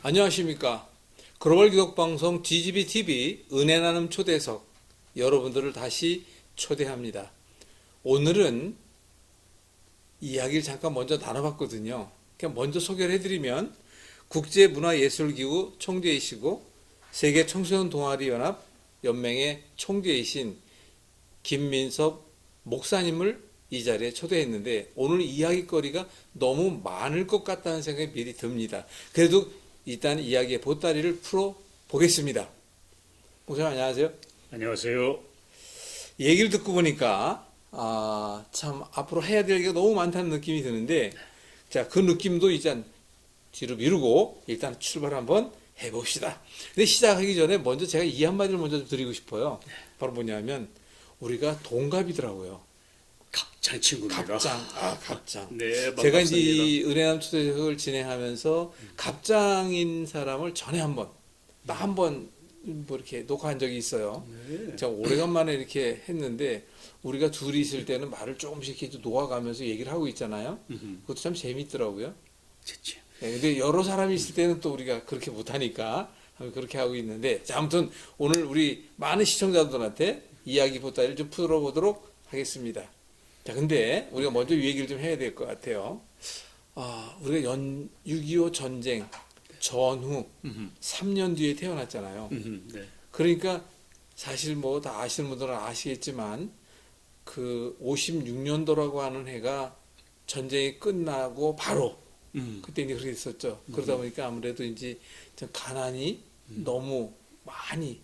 안녕하십니까. 글로벌 기독방송 GGBTV 은혜 나눔 초대석 여러분들을 다시 초대합니다. 오늘은 이야기를 잠깐 먼저 나눠봤거든요. 그냥 먼저 소개를 해드리면 국제문화예술기구 총재이시고 세계 청소년 동아리 연합 연맹의 총재이신 김민섭 목사님을 이 자리에 초대했는데 오늘 이야기거리가 너무 많을 것 같다는 생각이 미리 듭니다. 그래도 일단 이야기의 보따리를 풀어 보겠습니다. 목사님 안녕하세요. 안녕하세요. 얘기를 듣고 보니까 참 앞으로 해야 될 게 너무 많다는 느낌이 드는데 자, 그 느낌도 일단 뒤로 미루고 일단 출발 한번 해봅시다. 근데 시작하기 전에 먼저 제가 이 한마디를 먼저 드리고 싶어요. 바로 뭐냐면 우리가 동갑이더라고요. 갑장 친구입니다. 갑장. 네, 반갑습니다. 제가 이제 이 은혜남 초대석을 진행하면서 갑장인 사람을 전에 한번 뭐 이렇게 녹화한 적이 있어요. 네. 제가 오래간만에 이렇게 했는데 우리가 둘이 있을 때는 말을 조금씩 이렇게 놓아가면서 얘기를 하고 있잖아요. 그것도 참 재밌더라고요. 좋죠. 네, 근데 여러 사람이 있을 때는 또 우리가 그렇게 못하니까 그렇게 하고 있는데 자, 아무튼 오늘 우리 많은 시청자들한테 이야기 보따리를 좀 풀어보도록 하겠습니다. 자, 근데 우리가 먼저 이 얘기를 좀 해야 될 것 같아요. 우리가 6.25 전쟁 전후 3년 뒤에 태어났잖아요. 네. 그러니까 사실 뭐 다 아시는 분들은 아시겠지만 그 56년도라고 하는 해가 전쟁이 끝나고 바로 그때 이제 그렇게 있었죠. 그러다 보니까 아무래도 이제 좀 가난이 너무 많이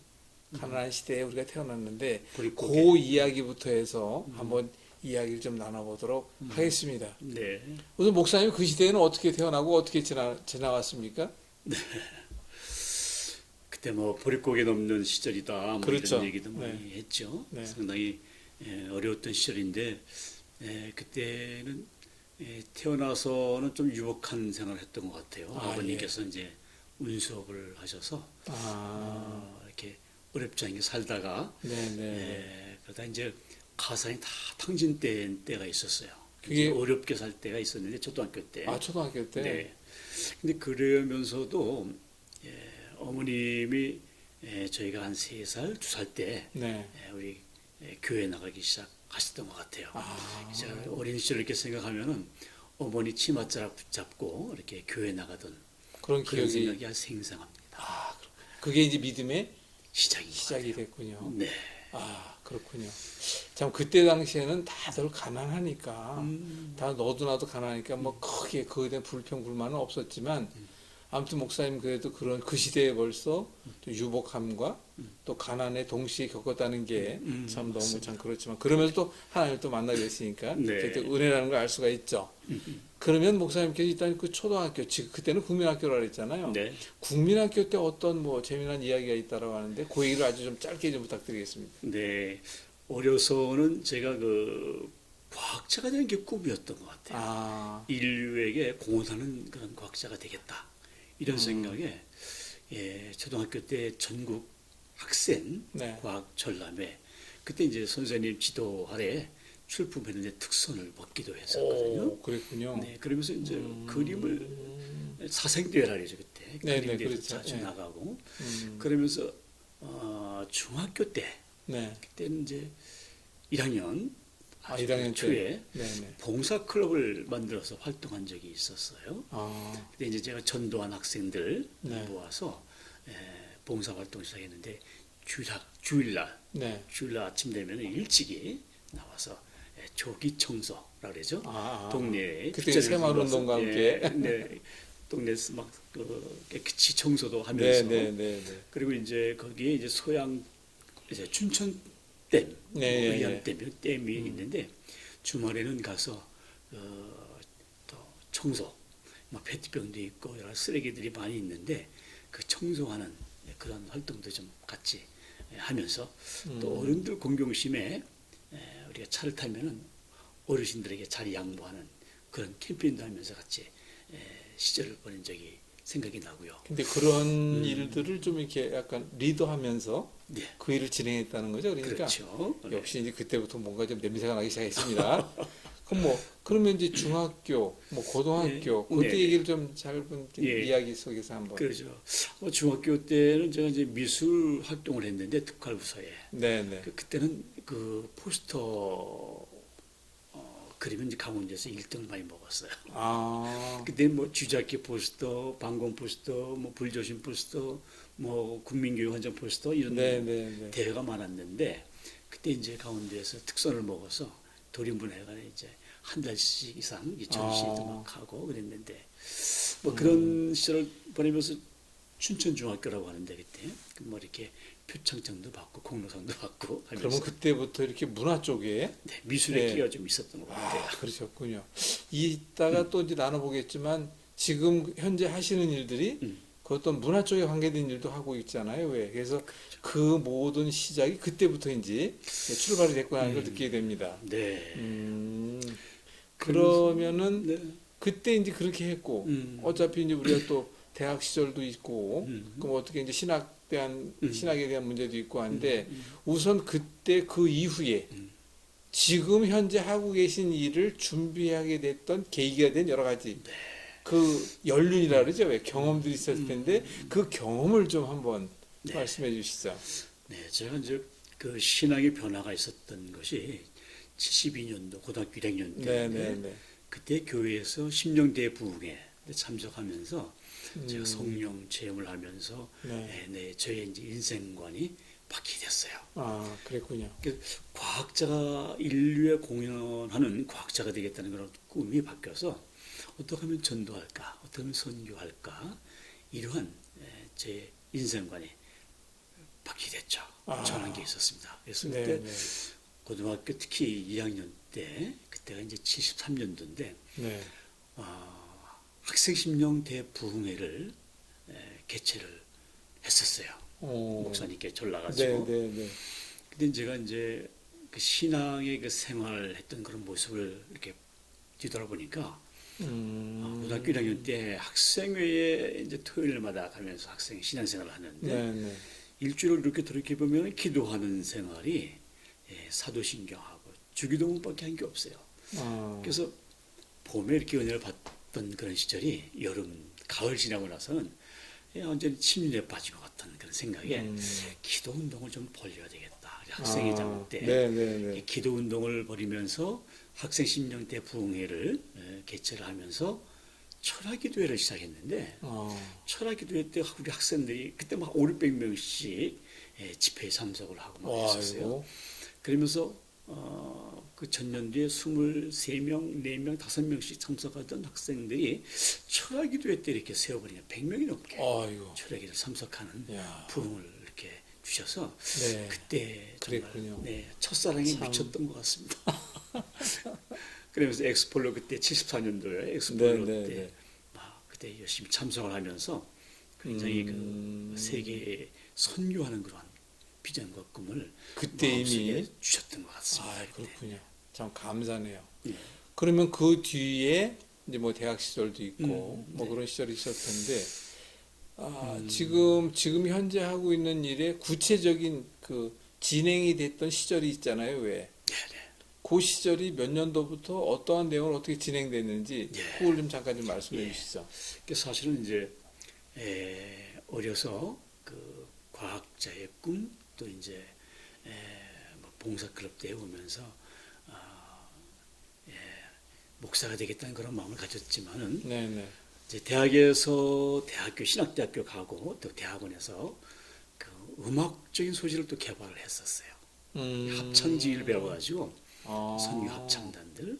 가난한 시대에 우리가 태어났는데 그리고 그 이야기부터 해서 한번 이야기를 좀 나눠보도록 하겠습니다. 네. 우선 목사님 그 시대에는 어떻게 태어나고 어떻게 지나왔습니까? 그때 뭐 보릿고개 넘는 시절이다. 뭐 그렇죠. 이런 얘기도 많이 네. 했죠. 네. 상당히 어려웠던 시절인데 그때는 태어나서는 좀 유복한 생활을 했던 것 같아요. 아버님께서 이제 운수업을 하셔서 이렇게 어렵지 않게 살다가 네네. 그러다 이제 가산이 다 탕진된 때가 있었어요. 그게 어렵게 살 때가 있었는데 초등학교 때. 초등학교 때. 네. 근데 그러면서도 어머님이 저희가 한 3살, 2살 때 네. 우리 교회 나가기 시작하셨던 것 같아요. 제가 아, 어린 시절 이렇게 생각하면은 어머니 치맛자락 붙잡고 이렇게 교회 나가던 그런 그런 기억이. 생각이 아주 생생합니다. 그게 이제 믿음의 시작인 것 시작이 같아요. 됐군요. 네. 그렇군요. 참 그때 당시에는 다들 가난하니까 다 너도 나도 가난하니까 뭐 크게 그에 대한 불평 불만은 없었지만 아무튼 목사님 그래도 그런 그 시대에 벌써 또 유복함과 또 가난에 동시에 겪었다는 게 참 너무 맞습니다. 참 그렇지만 그러면서 또 하나님을 또 만나게 됐으니까 네. 그게 또 은혜라는 걸 알 수가 있죠. 그러면 목사님께서 일단 그 초등학교 지금 그때는 국민학교라 그랬잖아요. 네. 국민학교 때 어떤 뭐 재미난 이야기가 있다라고 하는데 그 얘기를 아주 좀 짧게 좀 부탁드리겠습니다. 네. 어려서는 제가 그 과학자가 되는 게 꿈이었던 것 같아요. 인류에게 공헌하는 그런 과학자가 되겠다. 이런 생각에 초등학교 때 전국 학생 네. 과학 전람회 그때 이제 선생님 지도 아래 출품했는데 특선을 받기도 했었거든요. 오, 그랬군요. 네, 그러면서 이제 그림을 사생대회라 그러죠 그때 네, 그림 네, 대회도 그렇죠. 자주 네. 나가고 음, 그러면서 중학교 때 네. 그때는 이제 1학년 1학년 때. 초에 네네. 봉사 클럽을 만들어서 활동한 적이 있었어요. 아, 그때 이제 제가 전도한 학생들 네. 모아서 봉사 활동을 시작했는데 주일날 네. 아침 되면 일찍이 나와서 조기 청소라 그러죠. 아, 동네에 그때 빗자루를 새마을운동과 들고 함께. 와서, 네, 동네에서 막 깨끗이 청소도 네, 하면서 네, 네, 네. 그리고 이제 거기에 이제 소양 이제 춘천댐, 네, 의암댐 이런 댐이 있는데 주말에는 가서 또 청소, 막 페트병도 있고 여러 쓰레기들이 많이 있는데 그 청소하는 그런 활동도 좀 같이 하면서 또 어른들 공경심에 우리가 차를 타면은 어르신들에게 자리 양보하는 그런 캠페인도 하면서 같이 시절을 보낸 적이 생각이 나고요. 근데 그런 일들을 좀 이렇게 약간 리더하면서 네. 그 일을 진행했다는 거죠. 그러니까 그렇죠. 역시 이제 그때부터 뭔가 좀 냄새가 나기 시작했습니다. 그럼 뭐 그러면 이제 중학교, 뭐 고등학교 네. 그때 네. 얘기를 좀 짧은 예. 이야기 속에서 한번. 그렇죠. 중학교 때는 제가 이제 미술 활동을 했는데 특활부서에 네네. 그때는 그 포스터 그리면 이제 강원도에서 1등을 많이 먹었어요. 아, 그때 뭐 쥐잡기 포스터, 방공 포스터, 뭐 불조심 포스터, 뭐 국민교육원장 포스터 이런 네네네. 대회가 많았는데 그때 이제 강원도에서 특선을 먹어서 도림분회관에 이제 한 달씩 이상 이 전시도 아. 막 하고 그랬는데 뭐 그런 시절을 보내면서 춘천중학교라고 하는데 그때 뭐 이렇게 표창장도 받고 공로상도 받고 그러면 하면서 그때부터 이렇게 문화 쪽에 네, 미술의 네. 끼가 좀 있었던 것 같아요. 아, 그러셨군요. 이따가 또 이제 나눠보겠지만 지금 현재 하시는 일들이 음. 그 어떤 문화 쪽에 관계된 일도 하고 있잖아요. 왜? 그래서 그 모든 시작이 그때부터인지 출발이 됐구나 하는 걸 느끼게 됩니다. 네. 그러면은 네. 그때 이제 그렇게 했고 어차피 이제 우리가 또 대학 시절도 있고 그럼 어떻게 이제 신학에 대한 문제도 있고 한데 우선 그때 그 이후에 지금 현재 하고 계신 일을 준비하게 됐던 계기가 된 여러 가지 그 연륜이라 그러죠. 왜 경험들이 있었을 텐데 그 경험을 좀 한번 네. 말씀해 주시죠. 네, 제가 이제 그 신앙의 변화가 있었던 것이 72년도 고등학교 1학년 때인데 네네네. 그때 교회에서 심령대 부흥회 참석하면서 제가 음, 성령 체험을 하면서 네. 저의 이제 인생관이 바뀌게 됐어요. 아, 그랬군요. 과학자가 인류에 공헌하는 과학자가 되겠다는 그런 꿈이 바뀌어서 어떻게 하면 전도할까, 어떻게 하면 선교할까 이러한 제 인생관이 바뀌게 됐죠. 전한 게 있었습니다. 그래서 그때 네네. 고등학교 특히 2학년 때 그때가 이제 73년도인데 네. 학생심령 대부흥회를 개최를 했었어요. 오. 목사님께 전라가지고. 네네네. 근데 제가 이제 그 신앙의 그 생활했던 그런 모습을 이렇게 뒤돌아보니까 고등학교 1학년 때 학생회에 이제 토요일마다 가면서 학생 신앙생활을 하는데 네네. 일주일을 이렇게 돌이켜 보면 기도하는 생활이 사도신경하고 주기도문밖에 한 게 없어요. 아, 그래서 봄에 이렇게 은혜를 받던 그런 시절이 여름, 가을 지나고 나서는 완전히 침륜에 빠진 것 같은 그런 생각에 기도 운동을 좀 벌여야 되겠다. 학생회장 때 네네네. 이 기도 운동을 벌이면서 학생 심령대 부흥회를 개최를 하면서 철학기도회를 시작했는데 철학기도회 때 우리 학생들이 그때 막 5, 600명씩 집회에 참석을 하고 막 했었어요. 아이고. 그러면서 그 전년도에 23명, 4명, 5명씩 참석하던 학생들이 철학기도회 때 이렇게 세워버리면 100명이 넘게 아이고. 철학기도 참석하는 야. 부흥을 이렇게 주셔서 네. 그때 정말 그랬군요. 첫사랑에 참. 미쳤던 것 같습니다. 그러면서 엑스폴로 그때 74년도에 엑스폴로 네네네. 때 그때 열심히 참석을 하면서 굉장히 그 세계에 선교하는 그런 비전과 꿈을 그때 이미 마음속에 주셨던 것 같습니다. 아, 그때. 그렇군요. 참 감사네요. 예. 그러면 그 뒤에 이제 뭐 대학 시절도 있고 뭐 네. 그런 시절이 있었을 텐데 지금 현재 하고 있는 일에 구체적인 그 진행이 됐던 시절이 있잖아요. 왜? 네네. 그 시절이 몇 년도부터 어떠한 내용을 어떻게 진행됐는지 네. 그걸 좀 잠깐 좀 말씀해 예. 주시죠. 그 사실은 이제 어려서 그 과학자의 꿈 또 이제 뭐 봉사클럽 때 오면서 목사가 되겠다는 그런 마음을 가졌지만은 네네. 이제 대학에서 대학교 신학대학교 가고 또 대학원에서 그 음악적인 소질을 또 개발을 했었어요. 합창지휘를 배워가지고 선교 합창단들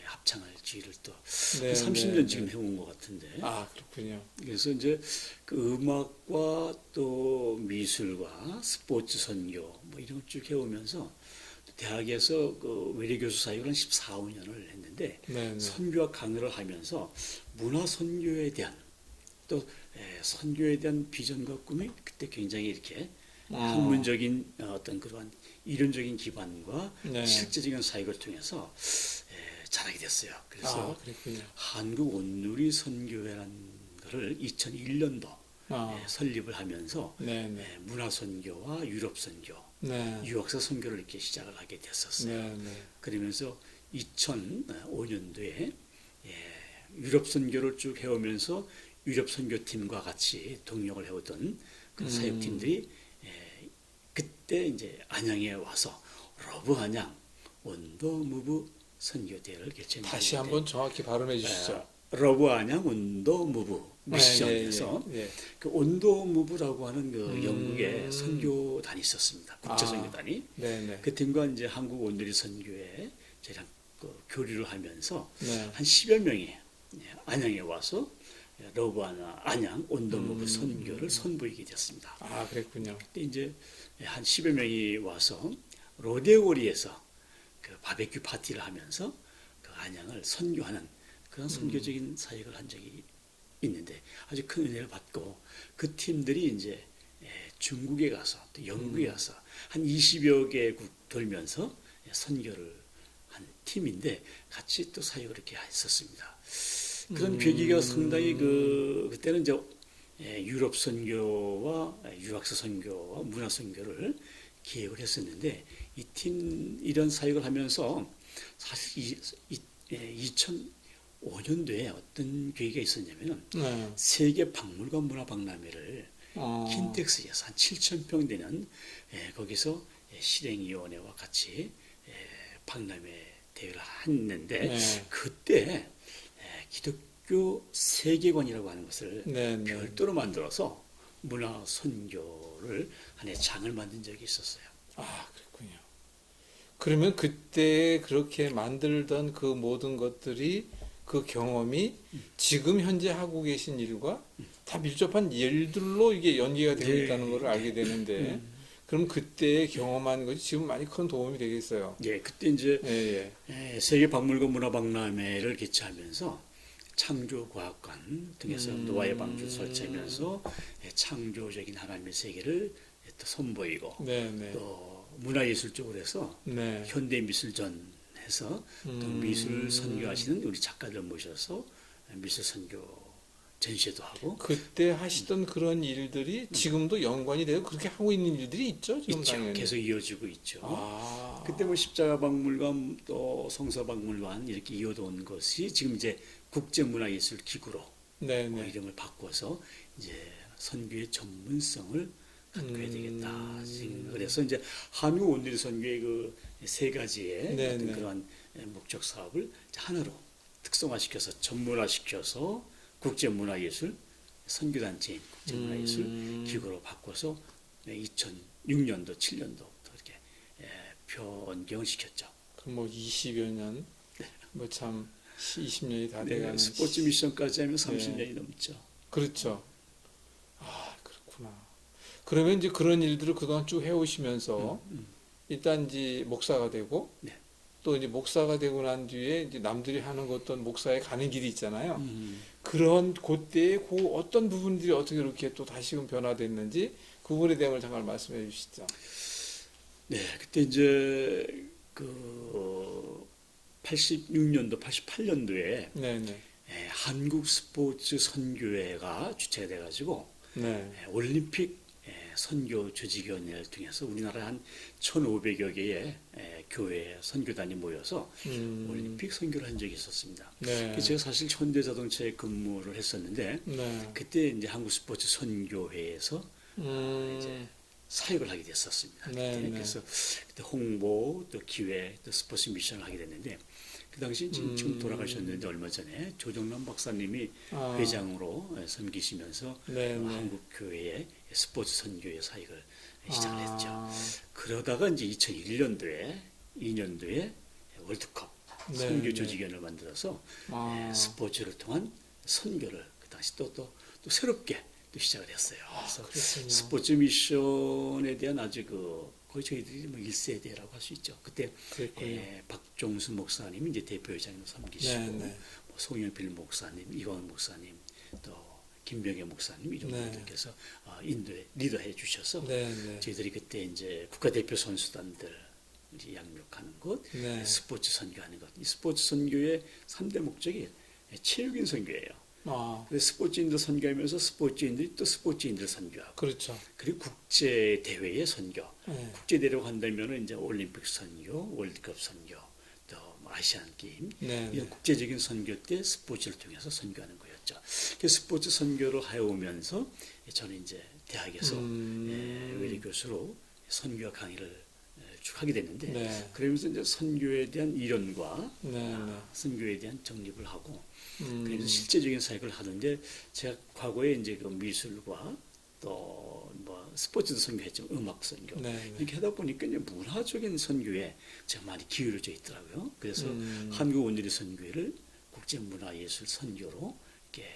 합창할 지휘를 또 네, 30년 네, 지금 네. 해온 것 같은데 아, 그렇군요. 그래서 이제 그 음악과 또 미술과 스포츠 선교 뭐 이런 걸 쭉 해오면서 대학에서 그 외래교수 사역을 한 14, 5년을 했는데 네네. 선교와 강의를 하면서 문화 선교에 대한 또 선교에 대한 비전과 꿈이 그때 굉장히 이렇게 학문적인 어떤 그러한 이론적인 기반과 네. 실제적인 사역을 통해서 자라게 됐어요. 그래서 그랬군요. 한국 온누리 선교회라는 것을 2001년도 설립을 하면서 네네. 문화 선교와 유럽 선교, 네. 유학사 선교를 이렇게 시작을 하게 됐었어요. 네네. 그러면서 2005년도에 유럽 선교를 쭉 해오면서 유럽 선교팀과 같이 동역을 해오던 그 사역팀들이 그때 이제 안양에 와서 러브 안양 온도 무브 선교대회를 개최했는데 다시 한번 정확히 발음해 주시죠. 러브 안양 온도 무브 미션에서 예, 예, 예. 그 온도 무브라고 하는 그 영국의 선교단이 있었습니다. 국제 선교단이. 네, 네. 그 팀과 이제 한국 온누리 선교회 저희랑 그 교류를 하면서 네. 한 10여 명이 안양에 와서 러브 안양 온도 무브 선교를 선보이게 됐습니다. 아, 그랬군요. 그때 이제 한 10여 명이 와서 로데오리에서 그 바베큐 파티를 하면서 그 안양을 선교하는 그런 선교적인 사역을 한 적이 있는데 아주 큰 은혜를 받고 그 팀들이 이제 중국에 가서 또 영국에 가서 한 20여 개국 돌면서 선교를 한 팀인데 같이 또 사역을 이렇게 했었습니다. 그런 계기가 상당히 그때는 이제 유럽 선교와 유학서 선교와 문화 선교를 기획을 했었는데 이 팀 이런 사역을 하면서 사실 2005년도에 어떤 계기가 있었냐면은 네. 세계 박물관 문화 박람회를 어. 킨텍스에서 한 7,000평 되는 거기서 실행위원회와 같이 박람회 대회를 했는데 네. 그때 기독교 세계관이라고 하는 것을 네, 네. 별도로 만들어서 문화 선교를 한 장을 만든 적이 있었어요. 아, 그랬군요. 그러면 그때 그렇게 만들던 그 모든 것들이 그 경험이 지금 현재 하고 계신 일과 다 밀접한 일들로 이게 연계가 되고 네. 있다는 걸 알게 되는데 그럼 그때 경험한 것이 지금 많이 큰 도움이 되겠어요. 예, 그때 이제 예, 세계 박물관 문화 박람회를 개최하면서 창조과학관 등에서 노아의 방주 설치하면서 창조적인 하나님의 세계를 또 선보이고 네, 네. 또 문화예술 쪽으로 해서 네. 현대미술전 해서 또 미술 선교하시는 우리 작가들 모셔서 미술 선교 전시회도 하고 그때 하시던 그런 일들이 지금도 연관이 돼서 그렇게 하고 있는 일들이 있죠, 지금 있죠. 당연히. 계속 이어지고 있죠. 아, 그때 뭐 십자가 박물관 또 성서 박물관 이렇게 이어온 것이 지금 이제 국제문화예술 기구로 네, 네. 이름을 바꿔서 이제 선교의 전문성을 갖춰야 되겠다. 지금 그래서 이제 한국 온누리 선교의 그 세 가지의 네, 어떤 네. 그런 목적 사업을 하나로 특성화시켜서 전문화시켜서 국제문화예술 선교단체인 국제문화예술 기구로 바꿔서 2006년도 7년도부터 이렇게 변경을 시켰죠. 그럼 뭐 20여 년, 뭐 참 20년이 다 돼가는. 스포츠 미션까지 하면 30년이 넘죠. 그렇죠. 아, 그렇구나. 그러면 이제 그런 일들을 그동안 쭉 해오시면서 일단 이제 목사가 되고 네. 또 이제 목사가 되고 난 뒤에 이제 남들이 하는 어떤 목사에 가는 길이 있잖아요. 그런 그때의 그 어떤 부분들이 어떻게 이렇게 또 다시금 변화됐는지 그 부분에 대한 잠깐 말씀해 주시죠. 네, 그때 이제 그 86년도, 88년도에 네네. 한국 스포츠 선교회가 주최가 돼가지고 네. 올림픽 선교 조직위원회를 통해서 우리나라 한 1,500여 개의 교회 선교단이 모여서 올림픽 선교를 한 적이 있었습니다. 네. 제가 사실 현대자동차에 근무를 했었는데 네. 그때 이제 한국 스포츠 선교회에서 이제 사역을 하게 됐었습니다. 네, 그때. 네. 그래서 그때 홍보 또 기획 또 스포츠 미션을 하게 됐는데 그 당시 지금 돌아가셨는데 얼마 전에 조정남 박사님이 아. 회장으로 섬기시면서 네, 네. 한국 교회의 스포츠 선교의 사역을 시작을 했죠. 아. 그러다가 이제 2001년도에 2년도에 월드컵 네, 선교 네. 조직위원회를 만들어서 아. 스포츠를 통한 선교를 그 당시 또 새롭게 또 시작을 했어요. 그래서 그렇군요. 스포츠 미션에 대한 아주 거의 저희들이 뭐 1세대라고 할 수 있죠. 그때 그랬군요. 박종수 목사님이 이제 대표회장으로 섬기시고 네, 네. 뭐 송영필 목사님, 이광훈 목사님, 또 김병애 목사님 이런 네. 분들께서 인도에 리더해 주셔서 네, 네. 저희들이 그때 이제 국가대표 선수단들 이제 양육하는 것, 네. 스포츠 선교하는 것. 이 스포츠 선교의 3대 목적이 체육인 선교예요. 아, 그래서 스포츠인들 선교하면서 스포츠인들이 또 스포츠인들 선교하고 그렇죠. 그리고 국제 대회의 선교. 네. 국제 대회로 한다면은 이제 올림픽 선교, 월드컵 선교, 또 아시안 게임 네, 이런 네. 국제적인 선교 때 스포츠를 통해서 선교하는 거였죠. 그 스포츠 선교를 해오면서 저는 이제 대학에서 외래 교수로 선교 강의를 쭉 하게 됐는데 네. 그러면서 이제 선교에 대한 이론과 네, 네. 선교에 대한 정립을 하고 그래서 음, 실제적인 사역을 하던데 제가 과거에 이제 그 미술과 또 뭐 스포츠도 선교했죠. 음악 선교 네, 네. 이렇게 하다 보니까 이제 문화적인 선교에 제가 많이 기울어져 있더라고요. 그래서 음. 한국 온누리 선교회를 국제문화예술 선교로 이렇게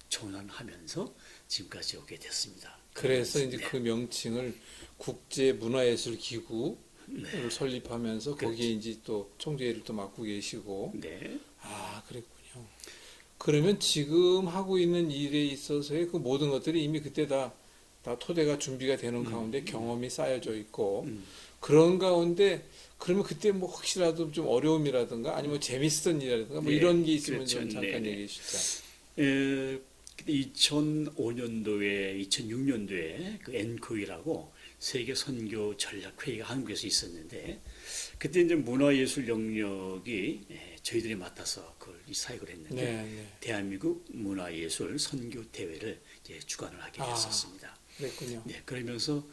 전환하면서 지금까지 오게 됐습니다. 그래서 이제 네. 그 명칭을 국제문화예술기구를 네. 설립하면서 거기에 이제 또 총재를 또 맡고 계시고, 네. 아, 그랬군요. 그러면 지금 하고 있는 일에 있어서의 그 모든 것들이 이미 그때 다 토대가 준비가 되는 가운데 경험이 쌓여져 있고, 음. 그런 가운데 그러면 그때 뭐 혹시라도 좀 어려움이라든가 아니면 재밌었던 일이라든가 뭐 네, 이런 게 있으면 그렇죠. 좀 잠깐 네, 네. 얘기해 주시죠. 2005년도에 2006년도에 그 엔코이라고 세계 선교 전략 회의가 한국에서 있었는데 그때 이제 문화예술 영역이 저희들이 맡아서 그걸 이 사역을 했는데 네, 네. 대한민국 문화예술 선교 대회를 이제 주관을 하게 아. 됐었습니다. 그랬군요. 네, 그러면서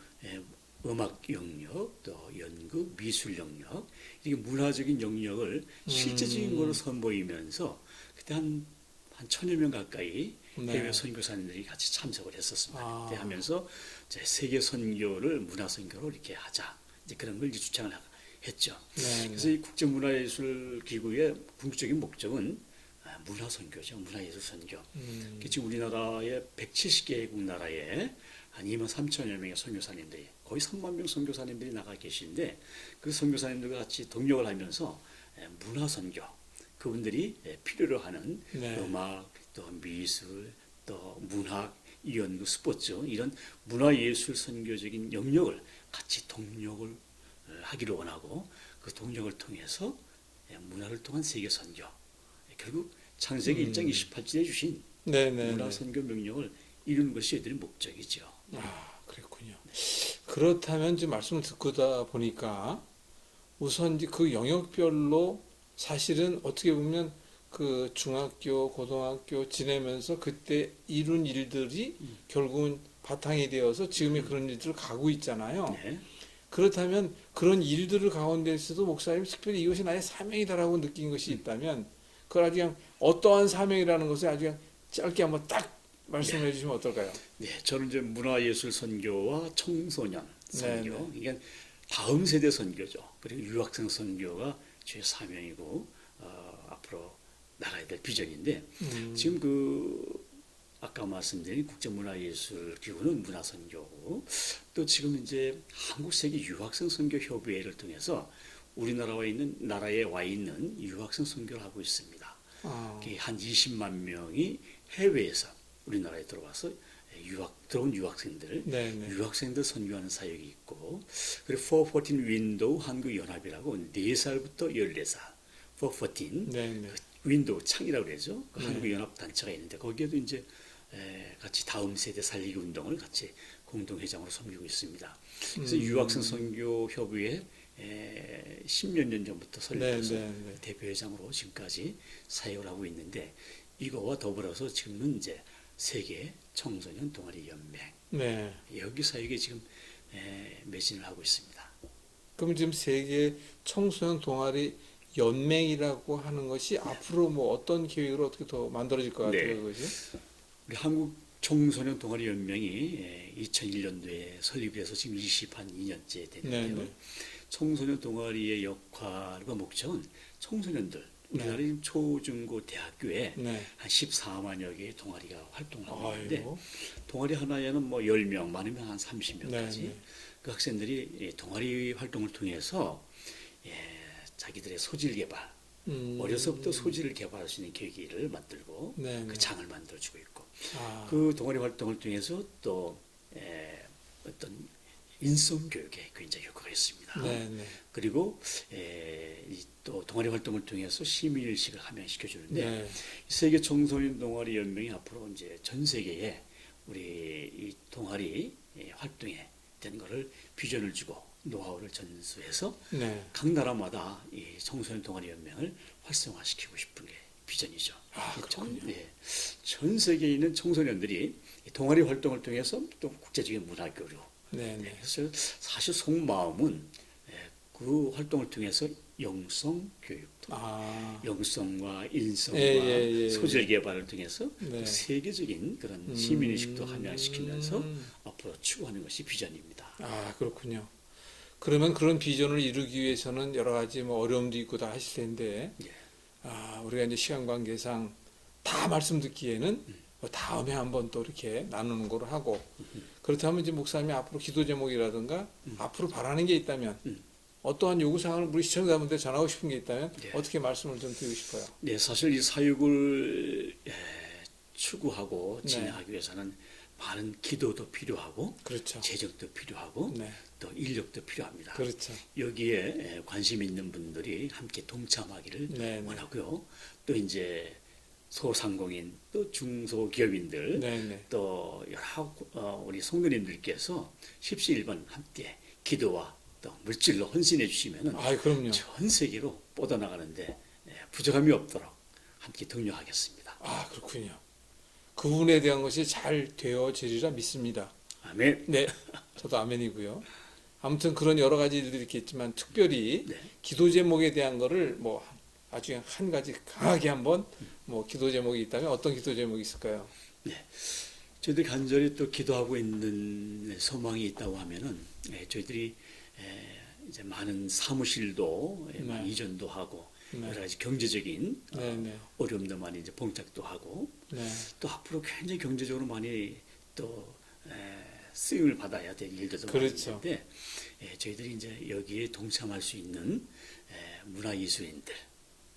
음악 영역, 또 연극, 미술 영역, 이게 문화적인 영역을 실제적인 걸로 선보이면서 그때 한 1,000여 명 가까이 네. 해외 선교사님들이 같이 참석을 했었습니다. 아. 그때 하면서 이제 세계 선교를 문화 선교로 이렇게 하자. 이제 그런 걸 이제 주장을 했죠. 네, 그래서 이 국제문화예술 기구의 궁극적인 목적은 문화 선교죠. 문화예술 선교. 지금 우리나라의 170개국 나라에 한 23,000여 명의 선교사님들이 거의 3만 명 선교사님들이 나가 계신데 그 선교사님들과 같이 동력을 하면서 문화 선교 그분들이 필요로 하는 네. 음악 또 미술 또 문학 연구 스포츠 이런 문화예술 선교적인 영역을 같이 동력을 하기를 원하고 그 동력을 통해서 문화를 통한 세계 선교 결국 창세기 1장 28절에 주신 네, 네, 문화 네. 선교 명령을 이루는 것이 이들의 목적이죠. 아, 그랬군요. 그렇다면 지금 말씀을 듣고다 보니까 우선 이제 그 영역별로 사실은 어떻게 보면 그 중학교, 고등학교 지내면서 그때 이룬 일들이 결국은 바탕이 되어서 지금의 그런 일들을 가고 있잖아요. 네. 그렇다면 그런 일들을 가운데서도 목사님 특별히 이것이 나의 사명이다라고 느낀 것이 있다면 그걸 아주 그냥 어떠한 사명이라는 것을 아주 그냥 짧게 한번 딱 말씀해 주시면 어떨까요? 네, 저는 이제 문화예술 선교와 청소년 선교, 네, 이게 다음 세대 선교죠. 그리고 유학생 선교가 제 사명이고 앞으로 나가야 될 비전인데 지금 그 아까 말씀드린 국제문화예술기구는 문화선교고 또 지금 이제 한국세계 유학생 선교 협의회를 통해서 나라에 와 있는 유학생 선교를 하고 있습니다. 아, 한 20만 명이 해외에서 우리나라에 들어와서 들어온 유학생들, 네, 네. 유학생들 선교하는 사역이 있고, 그리고 414 윈도우 한국연합이라고 4살부터 14살, 414 네, 네. 윈도우 창이라고 그러죠. 그 한국연합 단체가 있는데 거기에도 이제 같이 다음 세대 살리기 운동을 같이 공동회장으로 섬기고 있습니다. 그래서 유학생 선교 협의회 10몇 년 전부터 설립해서 네, 네, 네. 대표회장으로 지금까지 사역을 하고 있는데 이거와 더불어서 지금은 이제 세계 청소년 동아리 연맹 네. 여기 사역에 지금 매진을 하고 있습니다. 그럼 지금 세계 청소년 동아리 연맹이라고 하는 것이 앞으로 뭐 어떤 계획으로 어떻게 더 만들어질 것 같아요, 네. 그것이? 우리 한국 청소년 동아리 연맹이 2001년도에 설립돼서 지금 22년째 됐는데요. 네, 네. 청소년 동아리의 역할과 목적은 청소년들 우리나라 네. 초중고 대학교에 네. 한 14만여 개의 동아리가 활동을 하고 있는데 아이고. 동아리 하나에는 뭐 10명 많으면 한 30명까지 네, 네. 그 학생들이 동아리 활동을 통해서 자기들의 소질 개발 어려서부터 소질을 개발할 수 있는 계기를 만들고 네, 그 네. 장을 만들어주고 있고 아, 그 동아리 활동을 통해서 또 어떤 인성 교육에 굉장히 효과가 있습니다. 네, 네. 그리고 또 동아리 활동을 통해서 시민의식을 함양시켜 주는데 네. 세계 청소년 동아리 연맹이 앞으로 이제 전 세계에 우리 이 동아리 활동에 되는 것을 비전을 주고 노하우를 전수해서 네. 각 나라마다 이 청소년 동아리 연맹을 활성화시키고 싶은 게 비전이죠. 아, 그렇군요. 전 세계에 있는 청소년들이 이 동아리 활동을 통해서 또 국제적인 문화 교류. 네, 네. 그래서 사실 속마음은 그 활동을 통해서 영성 교육도, 아, 영성과 인성과 예. 소질 개발을 통해서 네. 세계적인 그런 시민의식도 함양시키면서 앞으로 추구하는 것이 비전입니다. 아, 그렇군요. 그러면 그런 비전을 이루기 위해서는 여러 가지 뭐 어려움도 있고 다 하실 텐데, 예. 아, 우리가 이제 시간 관계상 다 말씀 듣기에는 뭐 다음에 한번 또 이렇게 나누는 거로 하고, 그렇다면 이제 목사님이 앞으로 기도 제목이라든가 앞으로 바라는 게 있다면 어떠한 요구사항을 우리 시청자분들 전하고 싶은 게 있다면 예. 어떻게 말씀을 좀 드리고 싶어요. 네, 사실 이 사육을 추구하고 네. 진행하기 위해서는 많은 기도도 필요하고 그렇죠. 재정도 필요하고 네, 또 인력도 필요합니다. 그렇죠. 여기에 관심 있는 분들이 함께 동참하기를 네, 네. 원하고요. 또 이제 소상공인 또 중소기업인들 네, 네. 또 여러 우리 성도님들께서 십시일반 함께 기도와 또 물질로 헌신해 주시면은 아, 그럼요. 전 세계로 뻗어나가는데 부족함이 없도록 함께 독려하겠습니다. 아, 그렇군요. 그 부분에 대한 것이 잘 되어지리라 믿습니다. 아멘. 네, 저도 아멘이고요. 아무튼 그런 여러 가지 일들이 있겠지만 특별히 네. 기도 제목에 대한 거를 뭐 아주 한 가지 강하게 한번 뭐 기도 제목이 있다면 어떤 기도 제목이 있을까요? 저희들이 간절히 또 기도하고 있는 소망이 있다고 하면은 저희들이 이제 많은 사무실도 많이 이전도 하고 네. 여러 가지 경제적인 네, 네. 어려움도 많이 이제 봉착도 하고 네. 또 앞으로 굉장히 경제적으로 많이 또 쓰임을 받아야 될 일들도 많이 그렇죠. 있는데 저희들이 이제 여기에 동참할 수 있는 문화예술인들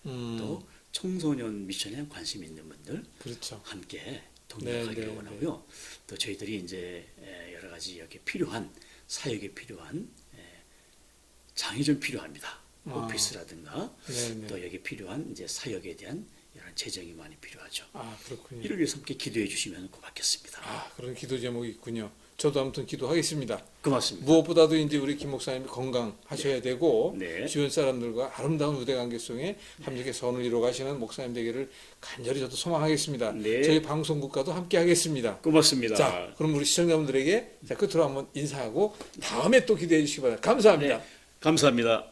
또 청소년 미션에 관심 있는 분들 그렇죠. 함께 동력하기를 네, 네, 원하고요. 또 저희들이 이제 여러 가지 여기 필요한 사역에 필요한 장이 좀 필요합니다. 오피스라든가 네, 네. 또 여기 필요한 이제 사역에 대한 이런 재정이 많이 필요하죠. 아, 그렇군요. 이를 위해서 함께 기도해 주시면 고맙겠습니다. 아, 그런 기도 제목이 있군요. 저도 아무튼 기도하겠습니다. 고맙습니다. 무엇보다도 이제 우리 김 목사님이 건강하셔야 되고 네. 주변 사람들과 아름다운 유대 관계 속에 함께 선을 이루어 가시는 목사님 되기를 간절히 저도 소망하겠습니다. 네. 저희 방송국과도 함께 하겠습니다. 고맙습니다. 자, 그럼 우리 시청자분들에게 자, 끝으로 한번 인사하고 다음에 또 기대해 주시기 바랍니다. 감사합니다. 네, 감사합니다.